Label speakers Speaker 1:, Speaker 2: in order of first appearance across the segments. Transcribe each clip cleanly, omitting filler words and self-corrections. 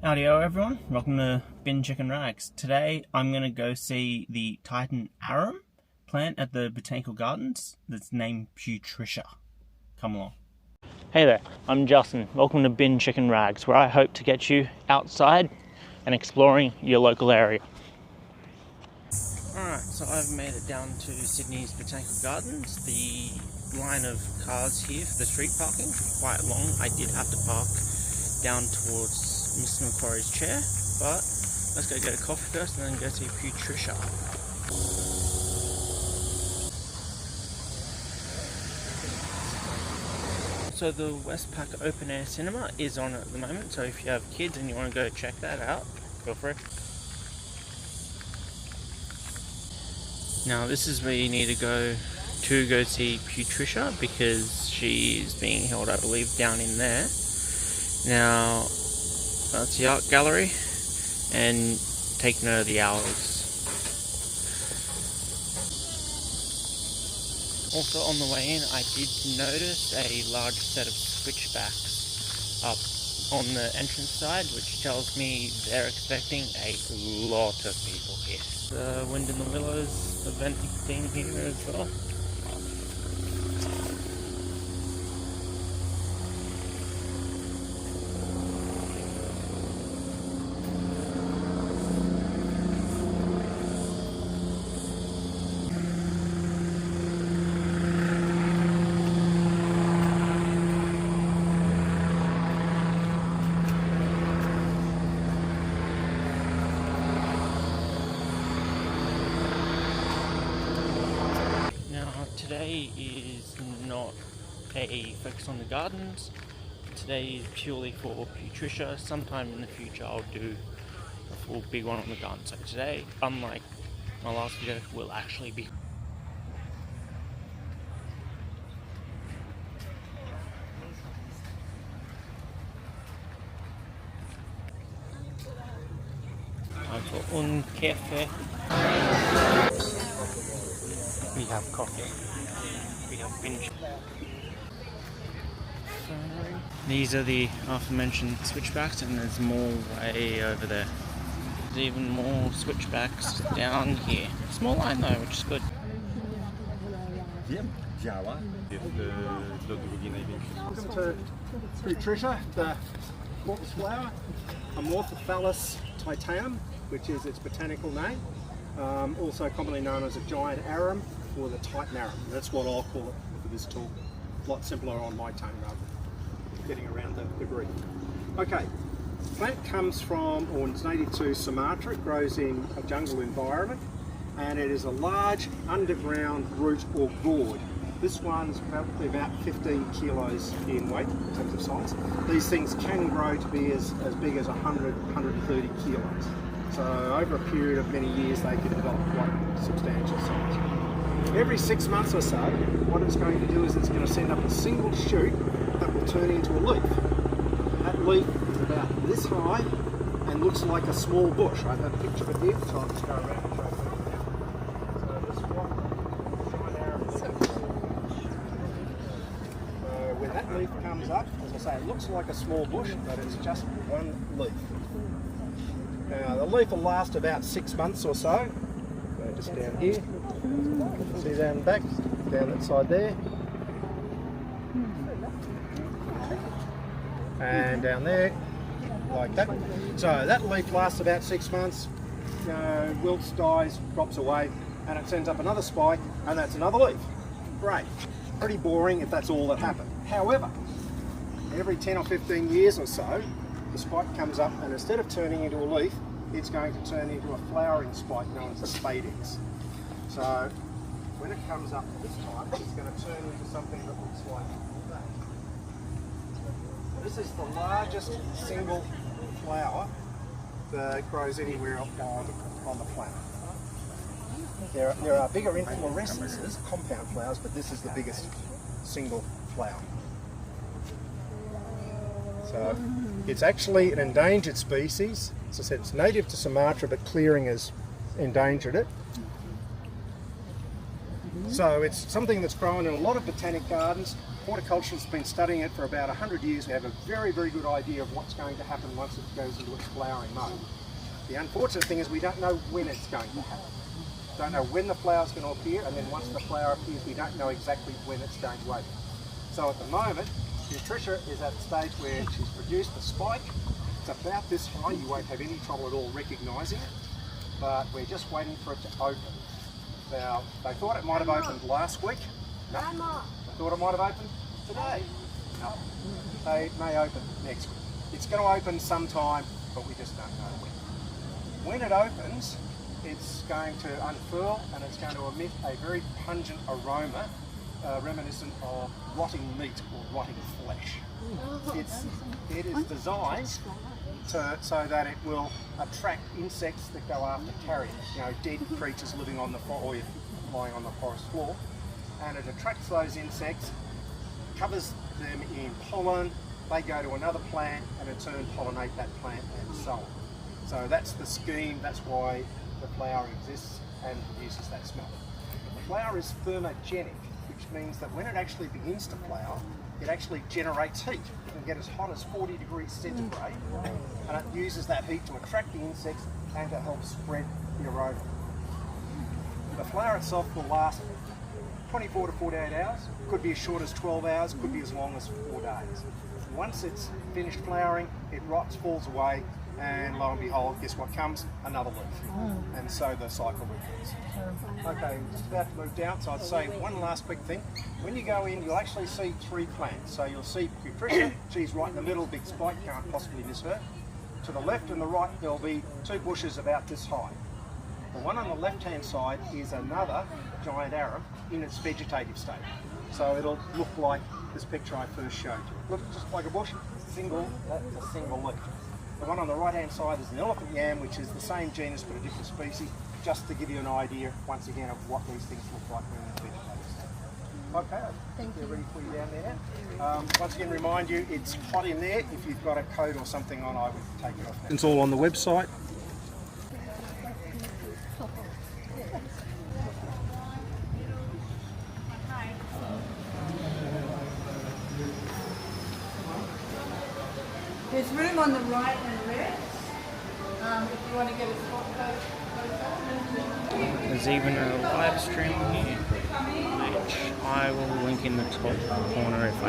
Speaker 1: Howdy-o everyone, welcome to Bin Chicken Rags. Today I'm going to go see the Titan arum plant at the Botanical Gardens that's named Putricia. Come along. Hey there, I'm Justin. Welcome to Bin Chicken Rags, where I hope to get you outside and exploring your local area. Alright, so I've made it down to Sydney's Botanical Gardens. The line of cars here for the street parking is quite long. I did have to park down towards Mr. Macquarie's chair, but let's go get a coffee first and then go see Putricia. So the Westpac Open Air Cinema is on at the moment, so if you have kids and you want to go check that out, feel free. Now this is where you need to go see Putricia, because she's being held, I believe, down in there. Now that's the art gallery, and take note of the hours. Also on the way in, I did notice a large set of switchbacks up on the entrance side, which tells me they're expecting a lot of people here. The Wind in the Willows event theme here as well. Today is not a focus on the gardens. Today is purely for Putricia. Sometime in the future I'll do a full big one on the garden. So today, unlike my last video, will actually be time for un café. We have coffee. We have binge. These are the aforementioned switchbacks, and there's more way over there. There's even more switchbacks down here. Small line though, which is good.
Speaker 2: Welcome to Putricia, the corpse flower, Amorphophallus titanum, which is its botanical name. Also commonly known as a giant arum or the Titan arum. That's what I'll call it for this talk. A lot simpler on my tongue rather than getting around the Greek. Okay, plant comes from, or it's native to Sumatra. It grows in a jungle environment, and it is a large underground root or gourd. This one's probably about 15 kilos in weight in terms of size. These things can grow to be as big as 100, 130 kilos. So over a period of many years they can develop quite substantial size. Every 6 months or so, what it's going to do is it's going to send up a single shoot that will turn into a leaf. That leaf is about this high and looks like a small bush. I have a picture of it here, so I'll just go around and show you now. So this one, giant arum. So when that leaf comes up, as I say, it looks like a small bush, but it's just one leaf. Now, the leaf will last about 6 months or so. Just down here. See down the back, down that side there. And down there, like that. So that leaf lasts about 6 months, wilts, dies, drops away, and it sends up another spike, and that's another leaf. Great. Pretty boring if that's all that happened. However, every 10 or 15 years or so, the spike comes up, and instead of turning into a leaf, it's going to turn into a flowering spike known as a spadix. So when it comes up this time, it's going to turn into something that looks like that. This is the largest single flower that grows anywhere on the planet. There are bigger inflorescences, compound flowers, but this is the biggest single flower. So it's actually an endangered species. As I said, it's native to Sumatra, but clearing has endangered it. So it's something that's grown in a lot of botanic gardens, horticulturalists have been studying it for about 100 years. We have a very, very good idea of what's going to happen once it goes into its flowering mode. The unfortunate thing is we don't know when it's going to happen. Don't know when the flower's going to appear, and then once the flower appears, we don't know exactly when it's going to open. So at the moment, Putricia is at the stage where she's produced a spike. It's about this high. You won't have any trouble at all recognising it, but we're just waiting for it to open. Now, they thought it might have opened last week. No. They thought it might have opened today. No. They may open next week. It's going to open sometime, but we just don't know when. When it opens, it's going to unfurl and it's going to emit a very pungent aroma reminiscent of rotting meat or rotting flesh. It is designed so that it will attract insects that go after carrion, dead creatures living on the or lying on the forest floor, and it attracts those insects, covers them in pollen, they go to another plant and in turn pollinate that plant and so on. So that's the scheme, that's why the flower exists and produces that smell. The flower is thermogenic, which means that when it actually begins to flower, it actually generates heat. It can get as hot as 40 degrees centigrade, and it uses that heat to attract the insects and to help spread the aroma. The flower itself will last 24 to 48 hours, could be as short as 12 hours, could be as long as 4 days. Once it's finished flowering, it rots, falls away, and lo and behold, guess what comes? Another leaf. And so the cycle repeats. Okay, just about to move down, so I'd say one last quick thing. When you go in, you'll actually see 3 plants. So you'll see Putricia, she's right in the middle, big spike, can't possibly miss her. To the left and the right, there'll be 2 bushes about this high. The one on the left-hand side is another giant arum in its vegetative state. So it'll look like this picture I first showed you. Look just like a bush, that's a single leaf. The one on the right-hand side is an elephant yam, which is the same genus but a different species, just to give you an idea, once again, of what these things look like when they're vegetative state. Okay,
Speaker 3: Thank you.
Speaker 2: ready for you down there now. Once again, remind you, it's hot in there. If you've got a coat or something on, I would take it off now. It's all on the website.
Speaker 3: There's room on the right and left. If you want to get a spot photo.
Speaker 1: There's even a live stream here, which I will link in the top corner if I...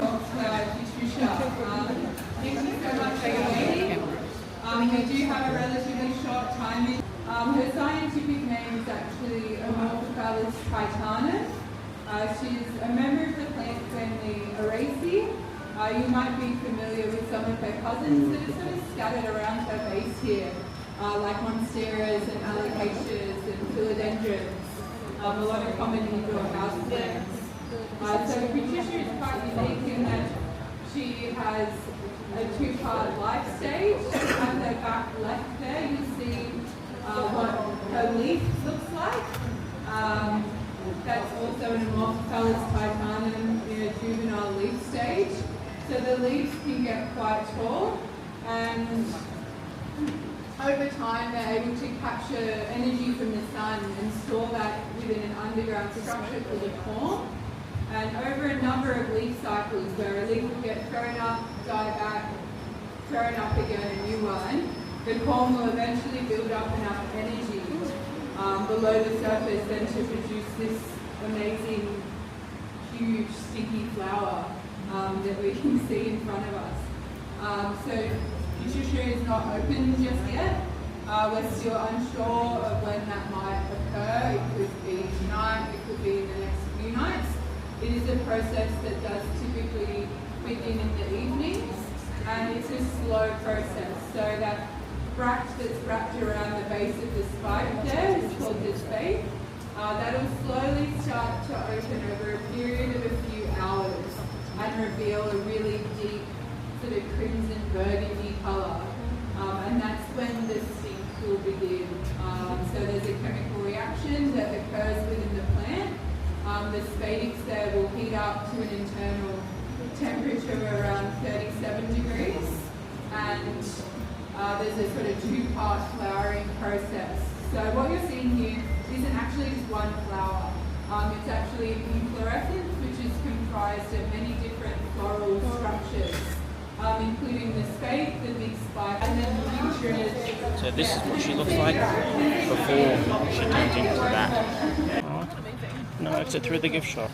Speaker 4: We do have a relatively short timing. Her scientific name is actually Amorphophallus titanus. She's a member of the plant family Araceae. You might be familiar with some of her cousins that are sort of scattered around her base here, like monsteras and alocasias and philodendrons, a lot of common indoor house plants. So Putricia is quite unique in that she has a 2-part life stage. At her back left there, you'll see what her leaf looks like. That's also an Amorphophallus titanum in a juvenile leaf stage. So the leaves can get quite tall, and over time they're able to capture energy from the sun and store that within an underground structure called a corm. And over a number of leaf cycles where a leaf will get thrown up, die back, thrown up again, a new one, the corm will eventually build up enough energy below the surface then to produce this amazing, huge, sticky flower that we can see in front of us. So Putricia is not open just yet. We're still unsure of when that might occur. It could be tonight, it could be in the next few nights. It is a process that does typically begin in the evenings, and it's a slow process. So that bract that's wrapped around the base of the spike there is called the spathe. That'll slowly start to open over a period of a few hours and reveal a really deep sort of crimson burgundy colour. And that's when the stink will begin. So there's a chemical reaction that occurs within the plant. The spadix there will heat up to an internal temperature of around 37 degrees. And there's a sort of 2-part flowering process. So what you're seeing here isn't actually just one flower. It's actually inflorescence, which is comprised of many different floral structures, including the spathe, the big spike, and then the punctures.
Speaker 1: So this is what she looks like before she turns into that. Oh, no, it's through the gift shop.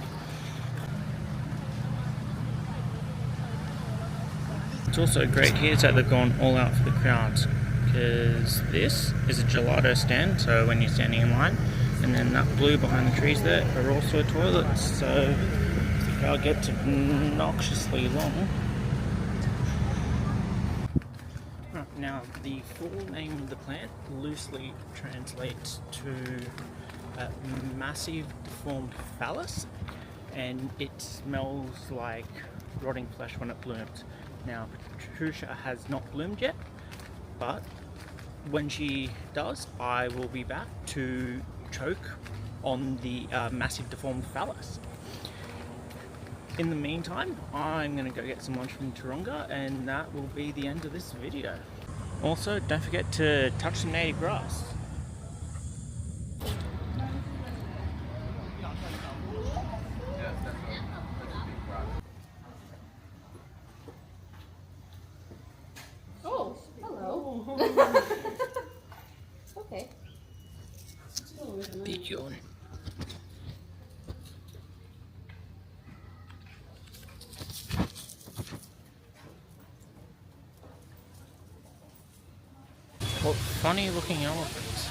Speaker 1: It's also great here that they've gone all out for the crowds, because this is a gelato stand, so when you're standing in line, and then that blue behind the trees there are also toilets, so the crowd gets obnoxiously long. Now, the full name of the plant loosely translates to massive deformed phallus, and it smells like rotting flesh when it blooms. Now, Putricia has not bloomed yet, but when she does, I will be back to choke on the massive deformed phallus. In the meantime, I'm going to go get some lunch from Taronga, and that will be the end of this video. Also, don't forget to touch some native grass.
Speaker 5: Oh, hello. Okay.
Speaker 1: Big yawn. What funny looking elephants.